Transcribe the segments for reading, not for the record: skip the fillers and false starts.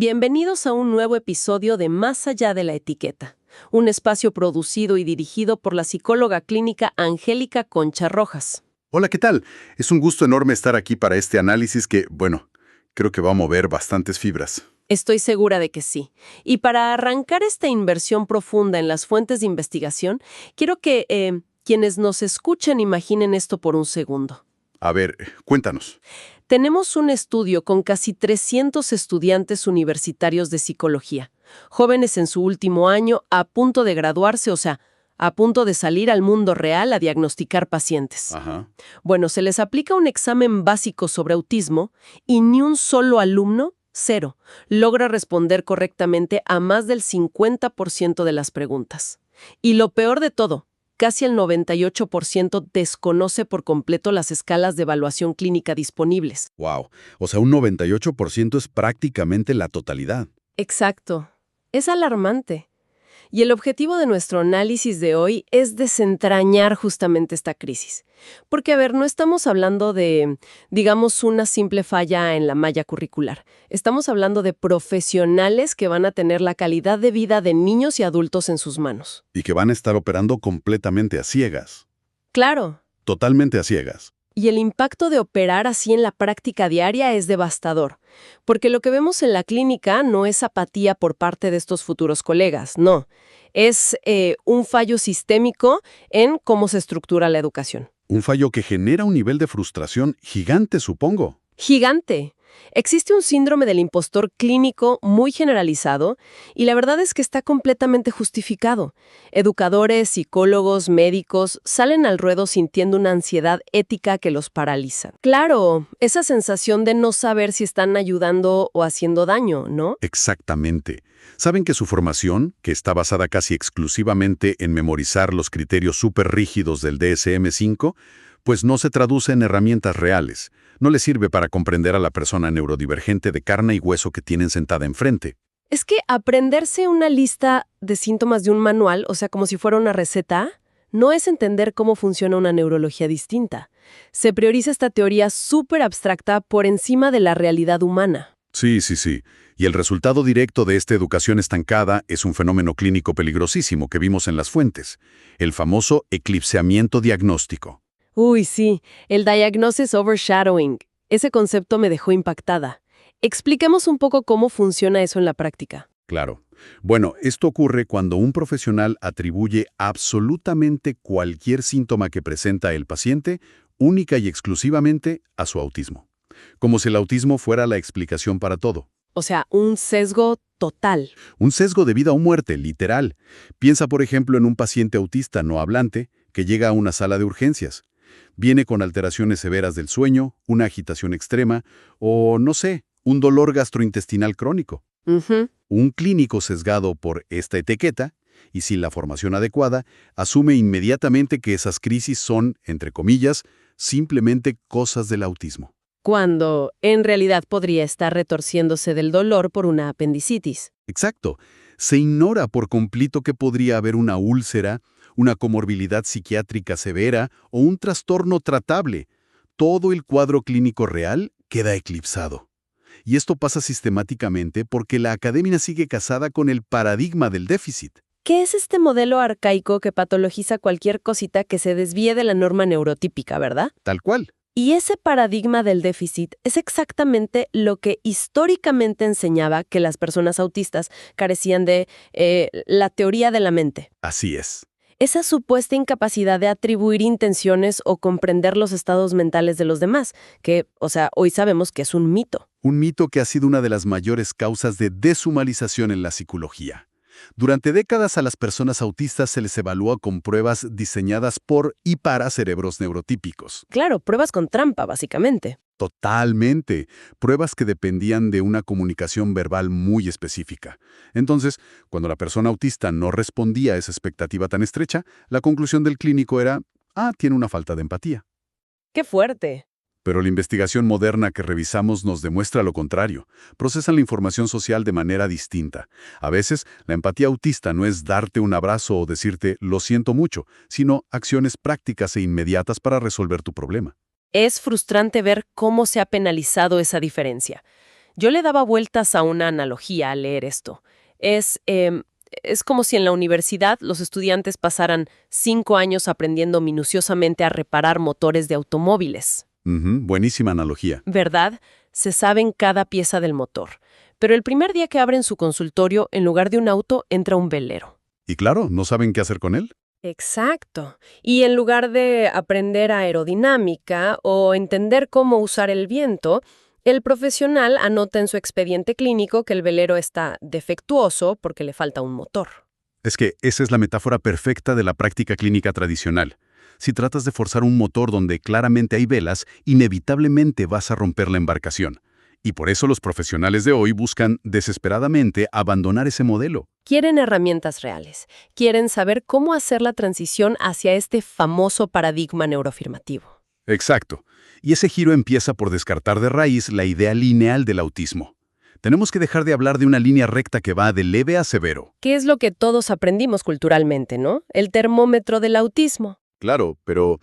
Bienvenidos a un nuevo episodio de Más allá de la etiqueta, un espacio producido y dirigido por la psicóloga clínica Angélica Concha Rojas. Hola, ¿qué tal? Es un gusto enorme estar aquí para este análisis que, bueno, creo que va a mover bastantes fibras. Estoy segura de que sí. Y para arrancar esta inversión profunda en las fuentes de investigación, quiero que quienes nos escuchen imaginen esto por un segundo. A ver, cuéntanos. Tenemos un estudio con casi 300 estudiantes universitarios de psicología, jóvenes en su último año, a punto de graduarse, o sea, a punto de salir al mundo real a diagnosticar pacientes. Ajá. Bueno, se les aplica un examen básico sobre autismo y ni un solo alumno, cero, logra responder correctamente a más del 50% de las preguntas. Y lo peor de todo, casi el 98% desconoce por completo las escalas de evaluación clínica disponibles. Wow. O sea, un 98% es prácticamente la totalidad. Exacto. Es alarmante. Y el objetivo de nuestro análisis de hoy es desentrañar justamente esta crisis. Porque, a ver, no estamos hablando de, digamos, una simple falla en la malla curricular. Estamos hablando de profesionales que van a tener la calidad de vida de niños y adultos en sus manos. Y que van a estar operando completamente a ciegas. Claro. Totalmente a ciegas. Y el impacto de operar así en la práctica diaria es devastador, porque lo que vemos en la clínica no es apatía por parte de estos futuros colegas, no. Es un fallo sistémico en cómo se estructura la educación. Un fallo que genera un nivel de frustración gigante, supongo. Gigante. Existe un síndrome del impostor clínico muy generalizado y la verdad es que está completamente justificado. Educadores, psicólogos, médicos salen al ruedo sintiendo una ansiedad ética que los paraliza. Claro, esa sensación de no saber si están ayudando o haciendo daño, ¿no? Exactamente. Saben que su formación, que está basada casi exclusivamente en memorizar los criterios súper rígidos del DSM-5, pues no se traduce en herramientas reales. No les sirve para comprender a la persona neurodivergente de carne y hueso que tienen sentada enfrente. Es que aprenderse una lista de síntomas de un manual, o sea, como si fuera una receta, no es entender cómo funciona una neurología distinta. Se prioriza esta teoría súper abstracta por encima de la realidad humana. Sí. Y el resultado directo de esta educación estancada es un fenómeno clínico peligrosísimo que vimos en las fuentes, el famoso eclipseamiento diagnóstico. Uy, sí, el diagnosis overshadowing. Ese concepto me dejó impactada. Expliquemos un poco cómo funciona eso en la práctica. Claro. Bueno, esto ocurre cuando un profesional atribuye absolutamente cualquier síntoma que presenta el paciente única y exclusivamente a su autismo. Como si el autismo fuera la explicación para todo. O sea, un sesgo total. Un sesgo de vida o muerte, literal. Piensa, por ejemplo, en un paciente autista no hablante que llega a una sala de urgencias. Viene con alteraciones severas del sueño, una agitación extrema o, no sé, un dolor gastrointestinal crónico. Un clínico sesgado por esta etiqueta y sin la formación adecuada, asume inmediatamente que esas crisis son, entre comillas, simplemente cosas del autismo. Cuando en realidad podría estar retorciéndose del dolor por una apendicitis. Exacto. Se ignora por completo que podría haber una úlcera, una comorbilidad psiquiátrica severa o un trastorno tratable. Todo el cuadro clínico real queda eclipsado. Y esto pasa sistemáticamente porque la academia sigue casada con el paradigma del déficit. ¿Qué es este modelo arcaico que patologiza cualquier cosita que se desvíe de la norma neurotípica, verdad? Tal cual. Y ese paradigma del déficit es exactamente lo que históricamente enseñaba que las personas autistas carecían de la teoría de la mente. Así es. Esa supuesta incapacidad de atribuir intenciones o comprender los estados mentales de los demás, que, o sea, hoy sabemos que es un mito. Un mito que ha sido una de las mayores causas de deshumanización en la psicología. Durante décadas a las personas autistas se les evalúa con pruebas diseñadas por y para cerebros neurotípicos. Claro, pruebas con trampa, básicamente. Totalmente. Pruebas que dependían de una comunicación verbal muy específica. Entonces, cuando la persona autista no respondía a esa expectativa tan estrecha, la conclusión del clínico era, tiene una falta de empatía. ¡Qué fuerte! Pero la investigación moderna que revisamos nos demuestra lo contrario. Procesan la información social de manera distinta. A veces, la empatía autista no es darte un abrazo o decirte «lo siento mucho», sino acciones prácticas e inmediatas para resolver tu problema. Es frustrante ver cómo se ha penalizado esa diferencia. Yo le daba vueltas a una analogía al leer esto. Es como si en la universidad los estudiantes pasaran 5 años aprendiendo minuciosamente a reparar motores de automóviles. Ujú, buenísima analogía. ¿Verdad? Se saben cada pieza del motor. Pero el primer día que abren su consultorio, en lugar de un auto, entra un velero. Y claro, ¿no saben qué hacer con él? Exacto. Y en lugar de aprender aerodinámica o entender cómo usar el viento, el profesional anota en su expediente clínico que el velero está defectuoso porque le falta un motor. Es que esa es la metáfora perfecta de la práctica clínica tradicional. Si tratas de forzar un motor donde claramente hay velas, inevitablemente vas a romper la embarcación. Y por eso los profesionales de hoy buscan desesperadamente abandonar ese modelo. Quieren herramientas reales. Quieren saber cómo hacer la transición hacia este famoso paradigma neuroafirmativo. Exacto. Y ese giro empieza por descartar de raíz la idea lineal del autismo. Tenemos que dejar de hablar de una línea recta que va de leve a severo. ¿Qué es lo que todos aprendimos culturalmente, no? El termómetro del autismo. Claro, pero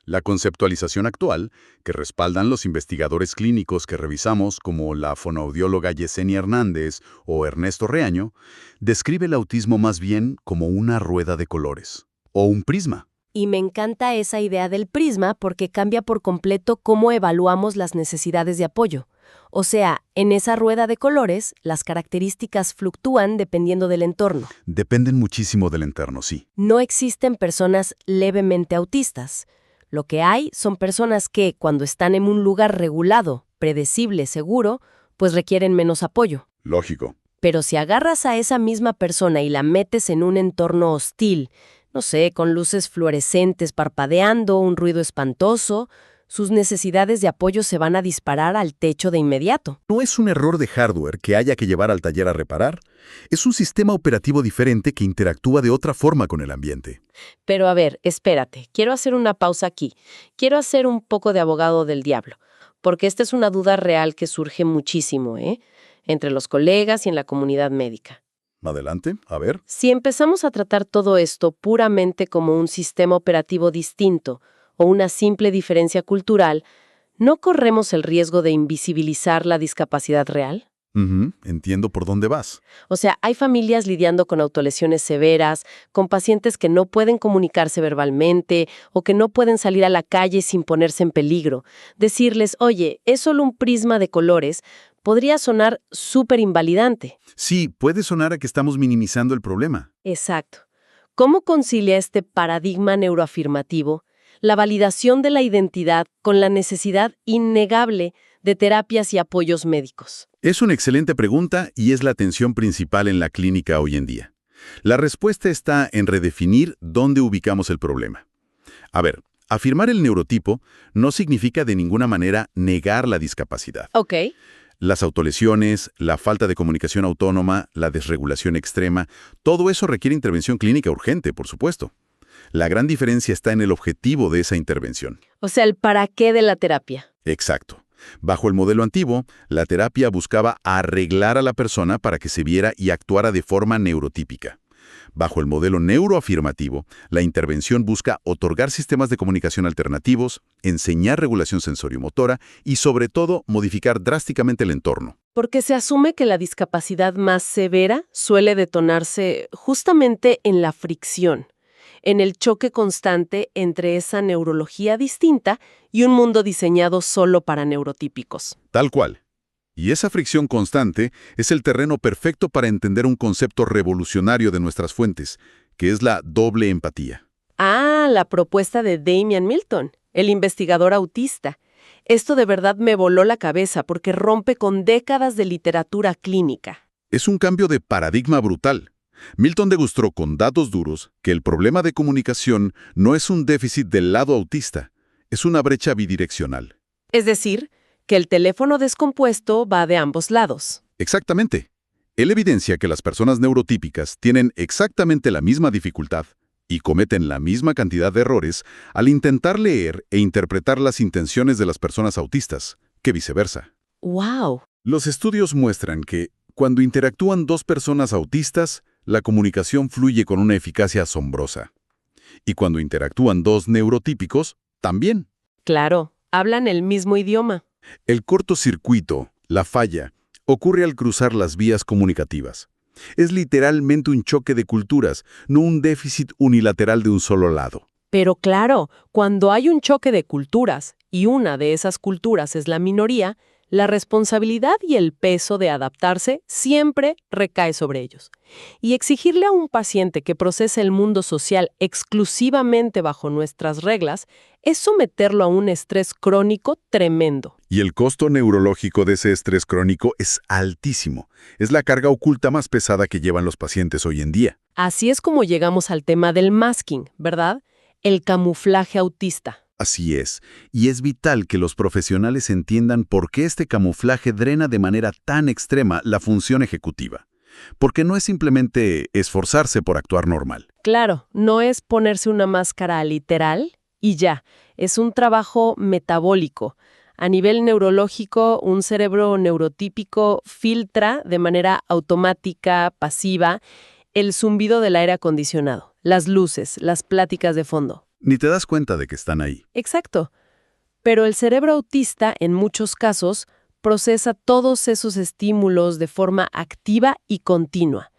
la conceptualización actual, que respaldan los investigadores clínicos que revisamos como la fonoaudióloga Yesenia Hernández o Ernesto Reaño, describe el autismo más bien como una rueda de colores o un prisma. Y me encanta esa idea del prisma porque cambia por completo cómo evaluamos las necesidades de apoyo. O sea, en esa rueda de colores, las características fluctúan dependiendo del entorno. Dependen muchísimo del entorno, sí. No existen personas levemente autistas. Lo que hay son personas que, cuando están en un lugar regulado, predecible, seguro, pues requieren menos apoyo. Lógico. Pero si agarras a esa misma persona y la metes en un entorno hostil, no sé, con luces fluorescentes parpadeando, un ruido espantoso, sus necesidades de apoyo se van a disparar al techo de inmediato. No es un error de hardware que haya que llevar al taller a reparar. Es un sistema operativo diferente que interactúa de otra forma con el ambiente. Pero a ver, espérate, quiero hacer una pausa aquí. Quiero hacer un poco de abogado del diablo, porque esta es una duda real que surge muchísimo, entre los colegas y en la comunidad médica. Adelante, a ver. Si empezamos a tratar todo esto puramente como un sistema operativo distinto o una simple diferencia cultural, ¿no corremos el riesgo de invisibilizar la discapacidad real? Entiendo por dónde vas. O sea, hay familias lidiando con autolesiones severas, con pacientes que no pueden comunicarse verbalmente o que no pueden salir a la calle sin ponerse en peligro. Decirles, oye, es solo un prisma de colores, podría sonar súper invalidante. Sí, puede sonar a que estamos minimizando el problema. Exacto. ¿Cómo concilia este paradigma neuroafirmativo la validación de la identidad con la necesidad innegable de terapias y apoyos médicos? Es una excelente pregunta y es la tensión principal en la clínica hoy en día. La respuesta está en redefinir dónde ubicamos el problema. A ver, afirmar el neurotipo no significa de ninguna manera negar la discapacidad. Ok. Las autolesiones, la falta de comunicación autónoma, la desregulación extrema, todo eso requiere intervención clínica urgente, por supuesto. La gran diferencia está en el objetivo de esa intervención. O sea, el para qué de la terapia. Exacto. Bajo el modelo antiguo, la terapia buscaba arreglar a la persona para que se viera y actuara de forma neurotípica. Bajo el modelo neuroafirmativo, la intervención busca otorgar sistemas de comunicación alternativos, enseñar regulación sensoriomotora y, sobre todo, modificar drásticamente el entorno. Porque se asume que la discapacidad más severa suele detonarse justamente en la fricción, en el choque constante entre esa neurología distinta y un mundo diseñado solo para neurotípicos. Tal cual. Y esa fricción constante es el terreno perfecto para entender un concepto revolucionario de nuestras fuentes, que es la doble empatía. Ah, la propuesta de Damian Milton, el investigador autista. Esto de verdad me voló la cabeza porque rompe con décadas de literatura clínica. Es un cambio de paradigma brutal. Milton demostró con datos duros que el problema de comunicación no es un déficit del lado autista, es una brecha bidireccional. Es decir, que el teléfono descompuesto va de ambos lados. Exactamente. Él evidencia que las personas neurotípicas tienen exactamente la misma dificultad y cometen la misma cantidad de errores al intentar leer e interpretar las intenciones de las personas autistas, que viceversa. ¡Wow! Los estudios muestran que, cuando interactúan dos personas autistas, la comunicación fluye con una eficacia asombrosa. Y cuando interactúan dos neurotípicos, también. Claro, hablan el mismo idioma. El cortocircuito, la falla, Ocurre al cruzar las vías comunicativas. Es literalmente un choque de culturas, no un déficit unilateral de un solo lado. Pero claro, cuando hay un choque de culturas y una de esas culturas es la minoría, la responsabilidad y el peso de adaptarse siempre recae sobre ellos. Y exigirle a un paciente que procese el mundo social exclusivamente bajo nuestras reglas es someterlo a un estrés crónico tremendo. Y el costo neurológico de ese estrés crónico es altísimo. Es la carga oculta más pesada que llevan los pacientes hoy en día. Así es como llegamos al tema del masking, ¿verdad? El camuflaje autista. Así es, y es vital que los profesionales entiendan por qué este camuflaje drena de manera tan extrema la función ejecutiva. Porque no es simplemente esforzarse por actuar normal. Claro, no es ponerse una máscara literal y ya, es un trabajo metabólico. A nivel neurológico, un cerebro neurotípico filtra de manera automática, pasiva, el zumbido del aire acondicionado, las luces, las pláticas de fondo. Ni te das cuenta de que están ahí. Exacto. Pero el cerebro autista, en muchos casos, procesa todos esos estímulos de forma activa y continua.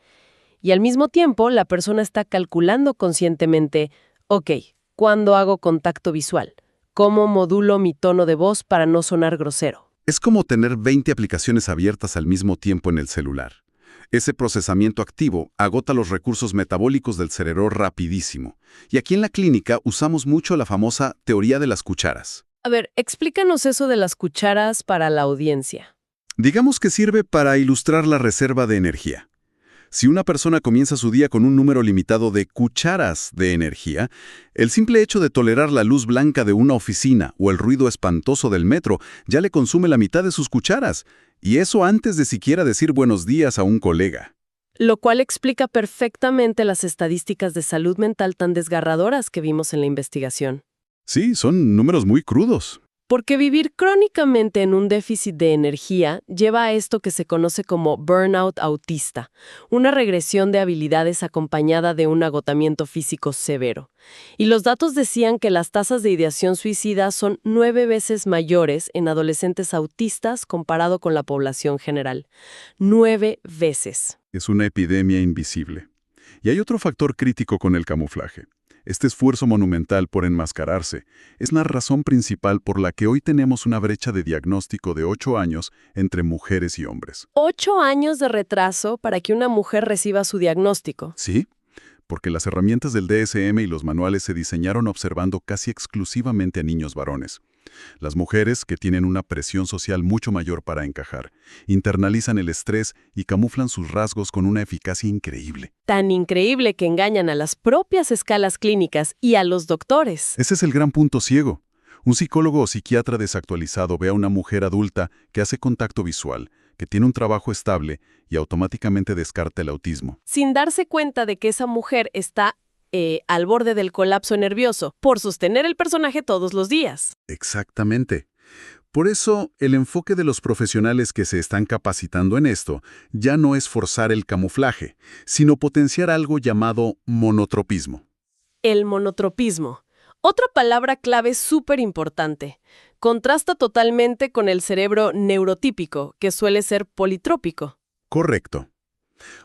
Y al mismo tiempo, la persona está calculando conscientemente, ok, ¿cuándo hago contacto visual? ¿Cómo modulo mi tono de voz para no sonar grosero? Es como tener 20 aplicaciones abiertas al mismo tiempo en el celular. Ese procesamiento activo agota los recursos metabólicos del cerebro rapidísimo. Y aquí en la clínica usamos mucho la famosa teoría de las cucharas. A ver, explícanos eso de las cucharas para la audiencia. Digamos que sirve para ilustrar la reserva de energía. Si una persona comienza su día con un número limitado de cucharas de energía, el simple hecho de tolerar la luz blanca de una oficina o el ruido espantoso del metro ya le consume la mitad de sus cucharas, y eso antes de siquiera decir buenos días a un colega. Lo cual explica perfectamente las estadísticas de salud mental tan desgarradoras que vimos en la investigación. Sí, son números muy crudos. Porque vivir crónicamente en un déficit de energía lleva a esto que se conoce como burnout autista, una regresión de habilidades acompañada de un agotamiento físico severo. Y los datos decían que las tasas de ideación suicida son 9 veces mayores en adolescentes autistas comparado con la población general. 9 veces. Es una epidemia invisible. Y hay otro factor crítico con el camuflaje. Este esfuerzo monumental por enmascararse es la razón principal por la que hoy tenemos una brecha de diagnóstico de 8 años entre mujeres y hombres. 8 años de retraso para que una mujer reciba su diagnóstico. Sí, porque las herramientas del DSM y los manuales se diseñaron observando casi exclusivamente a niños varones. Las mujeres, que tienen una presión social mucho mayor para encajar, internalizan el estrés y camuflan sus rasgos con una eficacia increíble. Tan increíble que engañan a las propias escalas clínicas y a los doctores. Ese es el gran punto ciego. Un psicólogo o psiquiatra desactualizado ve a una mujer adulta que hace contacto visual, que tiene un trabajo estable y automáticamente descarta el autismo. Sin darse cuenta de que esa mujer está al borde del colapso nervioso por sostener el personaje todos los días. Exactamente. Por eso, el enfoque de los profesionales que se están capacitando en esto ya no es forzar el camuflaje, sino potenciar algo llamado monotropismo. El monotropismo. Otra palabra clave súper importante. Contrasta totalmente con el cerebro neurotípico, que suele ser politrópico. Correcto.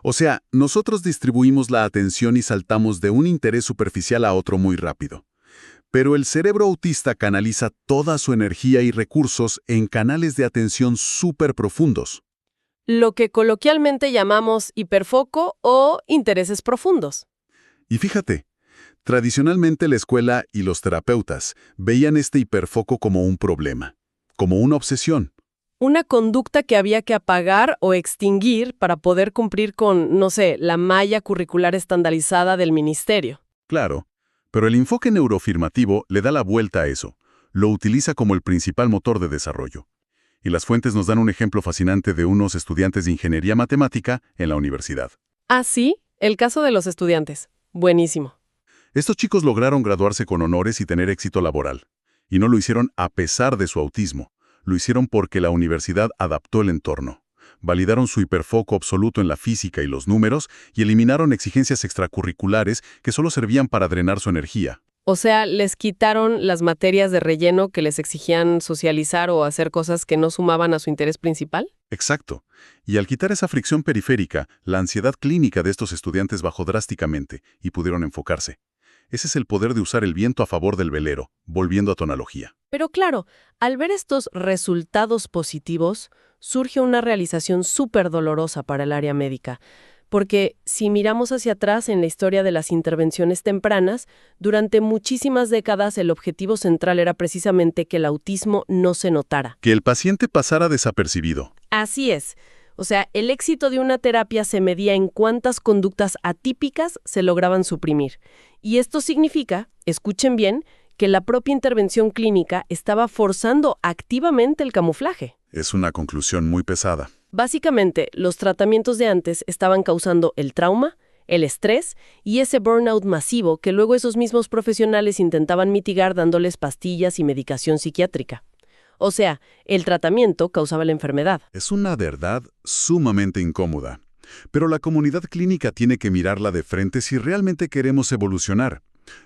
O sea, nosotros distribuimos la atención y saltamos de un interés superficial a otro muy rápido. Pero el cerebro autista canaliza toda su energía y recursos en canales de atención súper profundos. Lo que coloquialmente llamamos hiperfoco o intereses profundos. Y fíjate, tradicionalmente la escuela y los terapeutas veían este hiperfoco como un problema, como una obsesión. Una conducta que había que apagar o extinguir para poder cumplir con, no sé, la malla curricular estandarizada del ministerio. Claro, pero el enfoque neuroafirmativo le da la vuelta a eso. Lo utiliza como el principal motor de desarrollo. Y las fuentes nos dan un ejemplo fascinante de unos estudiantes de ingeniería matemática en la universidad. Ah, sí, el caso de los estudiantes. Buenísimo. Estos chicos lograron graduarse con honores y tener éxito laboral. Y no lo hicieron a pesar de su autismo. Lo hicieron porque la universidad adaptó el entorno. Validaron su hiperfoco absoluto en la física y los números y eliminaron exigencias extracurriculares que solo servían para drenar su energía. O sea, les quitaron las materias de relleno que les exigían socializar o hacer cosas que no sumaban a su interés principal. Exacto. Y al quitar esa fricción periférica, la ansiedad clínica de estos estudiantes bajó drásticamente y pudieron enfocarse. Ese es el poder de usar el viento a favor del velero, volviendo a tu analogía. Pero claro, al ver estos resultados positivos, surge una realización súper dolorosa para el área médica. Porque si miramos hacia atrás en la historia de las intervenciones tempranas, durante muchísimas décadas el objetivo central era precisamente que el autismo no se notara. Que el paciente pasara desapercibido. Así es. O sea, el éxito de una terapia se medía en cuántas conductas atípicas se lograban suprimir. Y esto significa, escuchen bien, que la propia intervención clínica estaba forzando activamente el camuflaje. Es una conclusión muy pesada. Básicamente, los tratamientos de antes estaban causando el trauma, el estrés y ese burnout masivo que luego esos mismos profesionales intentaban mitigar dándoles pastillas y medicación psiquiátrica. O sea, el tratamiento causaba la enfermedad. Es una verdad sumamente incómoda. Pero la comunidad clínica tiene que mirarla de frente si realmente queremos evolucionar.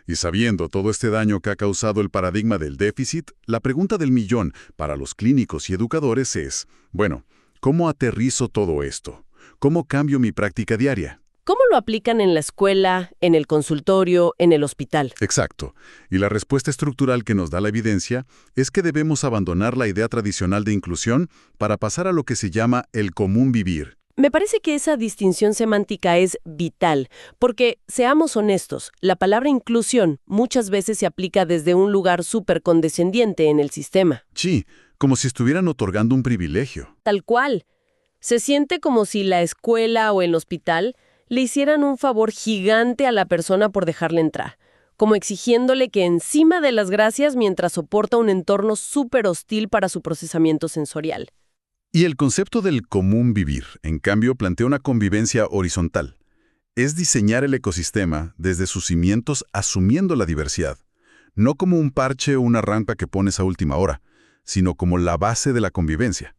Y sabiendo todo este daño que ha causado el paradigma del déficit, la pregunta del millón para los clínicos y educadores es, bueno, ¿cómo aterrizo todo esto? ¿Cómo cambio mi práctica diaria? ¿Cómo lo aplican en la escuela, en el consultorio, en el hospital? Exacto. Y la respuesta estructural que nos da la evidencia es que debemos abandonar la idea tradicional de inclusión para pasar a lo que se llama el común vivir. Me parece que esa distinción semántica es vital, porque, seamos honestos, la palabra inclusión muchas veces se aplica desde un lugar súper condescendiente en el sistema. Sí, como si estuvieran otorgando un privilegio. Tal cual. Se siente como si la escuela o el hospital le hicieran un favor gigante a la persona por dejarle entrar, como exigiéndole que encima de las gracias mientras soporta un entorno súper hostil para su procesamiento sensorial. Y el concepto del común vivir, en cambio, plantea una convivencia horizontal. Es diseñar el ecosistema desde sus cimientos asumiendo la diversidad, no como un parche o una rampa que pones a última hora, sino como la base de la convivencia.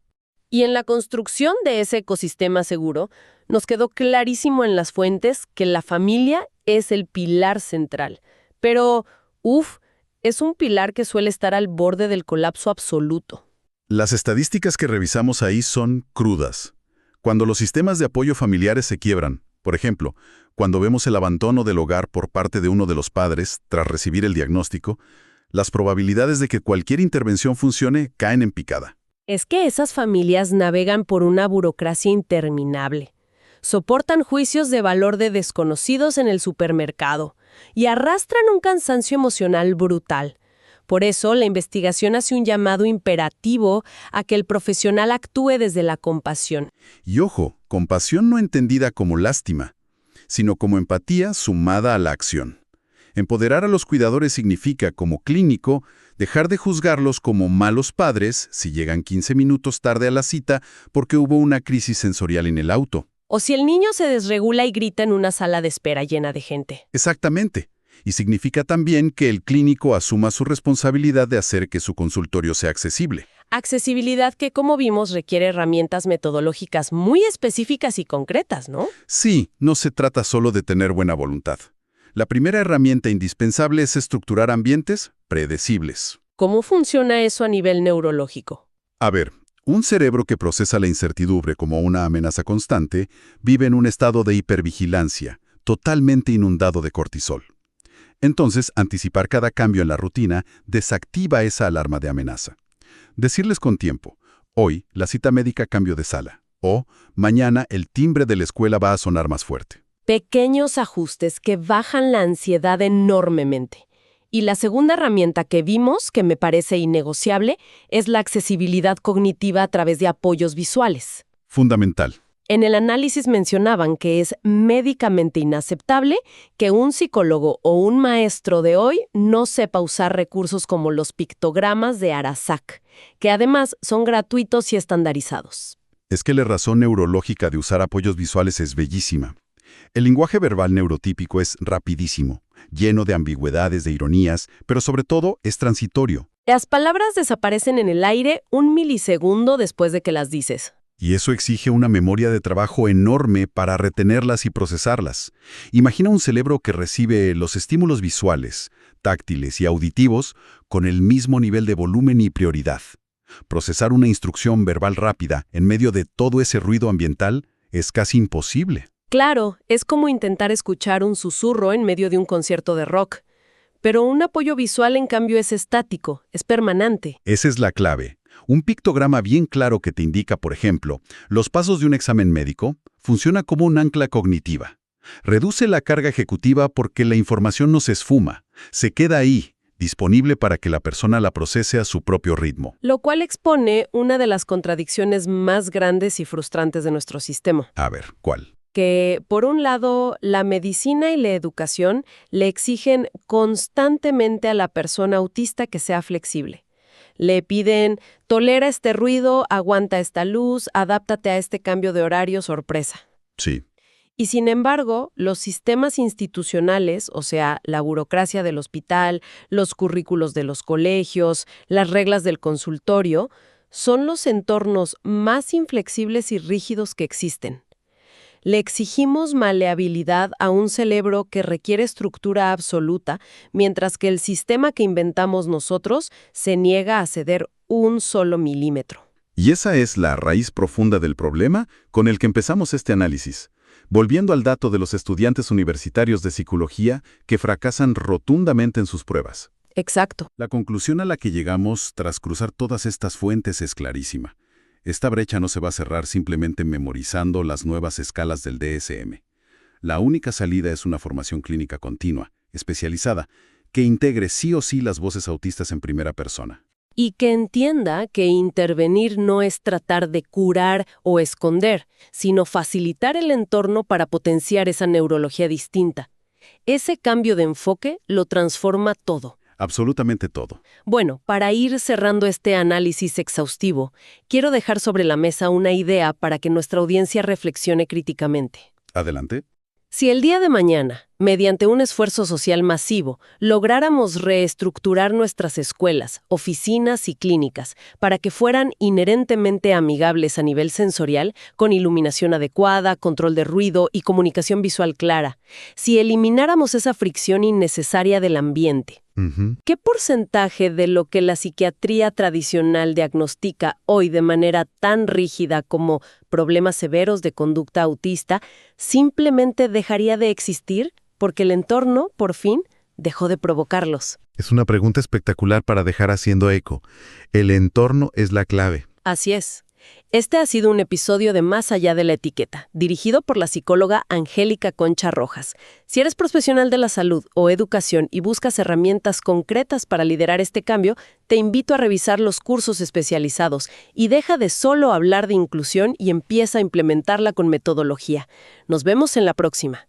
Y en la construcción de ese ecosistema seguro, nos quedó clarísimo en las fuentes que la familia es el pilar central. Pero, es un pilar que suele estar al borde del colapso absoluto. Las estadísticas que revisamos ahí son crudas. Cuando los sistemas de apoyo familiares se quiebran, por ejemplo, cuando vemos el abandono del hogar por parte de uno de los padres tras recibir el diagnóstico, las probabilidades de que cualquier intervención funcione caen en picada. Es que esas familias navegan por una burocracia interminable. Soportan juicios de valor de desconocidos en el supermercado y arrastran un cansancio emocional brutal. Por eso, la investigación hace un llamado imperativo a que el profesional actúe desde la compasión. Y ojo, compasión no entendida como lástima, sino como empatía sumada a la acción. Empoderar a los cuidadores significa, como clínico, dejar de juzgarlos como malos padres si llegan 15 minutos tarde a la cita porque hubo una crisis sensorial en el auto. O si el niño se desregula y grita en una sala de espera llena de gente. Exactamente. Y significa también que el clínico asuma su responsabilidad de hacer que su consultorio sea accesible. Accesibilidad que, como vimos, requiere herramientas metodológicas muy específicas y concretas, ¿no? Sí, no se trata solo de tener buena voluntad. La primera herramienta indispensable es estructurar ambientes predecibles. ¿Cómo funciona eso a nivel neurológico? A ver, un cerebro que procesa la incertidumbre como una amenaza constante vive en un estado de hipervigilancia, totalmente inundado de cortisol. Entonces, anticipar cada cambio en la rutina desactiva esa alarma de amenaza. Decirles con tiempo, hoy la cita médica cambio de sala, o mañana el timbre de la escuela va a sonar más fuerte. Pequeños ajustes que bajan la ansiedad enormemente. Y la segunda herramienta que vimos, que me parece innegociable, es la accesibilidad cognitiva a través de apoyos visuales. Fundamental. En el análisis mencionaban que es médicamente inaceptable que un psicólogo o un maestro de hoy no sepa usar recursos como los pictogramas de Arasac, que además son gratuitos y estandarizados. Es que la razón neurológica de usar apoyos visuales es bellísima. El lenguaje verbal neurotípico es rapidísimo, lleno de ambigüedades, de ironías, pero sobre todo es transitorio. Las palabras desaparecen en el aire un milisegundo después de que las dices. Y eso exige una memoria de trabajo enorme para retenerlas y procesarlas. Imagina un cerebro que recibe los estímulos visuales, táctiles y auditivos con el mismo nivel de volumen y prioridad. Procesar una instrucción verbal rápida en medio de todo ese ruido ambiental es casi imposible. Claro, es como intentar escuchar un susurro en medio de un concierto de rock. Pero un apoyo visual, en cambio, es estático, es permanente. Esa es la clave. Un pictograma bien claro que te indica, por ejemplo, los pasos de un examen médico, funciona como un ancla cognitiva. Reduce la carga ejecutiva porque la información no se esfuma, se queda ahí, disponible para que la persona la procese a su propio ritmo. Lo cual expone una de las contradicciones más grandes y frustrantes de nuestro sistema. A ver, ¿cuál? Que, por un lado, la medicina y la educación le exigen constantemente a la persona autista que sea flexible. Le piden, tolera este ruido, aguanta esta luz, adáptate a este cambio de horario, sorpresa. Sí. Y sin embargo, los sistemas institucionales, o sea, la burocracia del hospital, los currículos de los colegios, las reglas del consultorio, son los entornos más inflexibles y rígidos que existen. Le exigimos maleabilidad a un cerebro que requiere estructura absoluta, mientras que el sistema que inventamos nosotros se niega a ceder un solo milímetro. Y esa es la raíz profunda del problema con el que empezamos este análisis. Volviendo al dato de los estudiantes universitarios de psicología que fracasan rotundamente en sus pruebas. Exacto. La conclusión a la que llegamos tras cruzar todas estas fuentes es clarísima. Esta brecha no se va a cerrar simplemente memorizando las nuevas escalas del DSM. La única salida es una formación clínica continua, especializada, que integre sí o sí las voces autistas en primera persona. Y que entienda que intervenir no es tratar de curar o esconder, sino facilitar el entorno para potenciar esa neurología distinta. Ese cambio de enfoque lo transforma todo. Absolutamente todo. Bueno, para ir cerrando este análisis exhaustivo, quiero dejar sobre la mesa una idea para que nuestra audiencia reflexione críticamente. Adelante. Si el día de mañana, mediante un esfuerzo social masivo, lográramos reestructurar nuestras escuelas, oficinas y clínicas para que fueran inherentemente amigables a nivel sensorial, con iluminación adecuada, control de ruido y comunicación visual clara, si elimináramos esa fricción innecesaria del ambiente, ¿qué porcentaje de lo que la psiquiatría tradicional diagnostica hoy de manera tan rígida como problemas severos de conducta autista simplemente dejaría de existir porque el entorno, por fin, dejó de provocarlos? Es una pregunta espectacular para dejar haciendo eco. El entorno es la clave. Así es. Este ha sido un episodio de Más allá de la etiqueta, dirigido por la psicóloga Angélica Concha Rojas. Si eres profesional de la salud o educación y buscas herramientas concretas para liderar este cambio, te invito a revisar los cursos especializados y deja de solo hablar de inclusión y empieza a implementarla con metodología. Nos vemos en la próxima.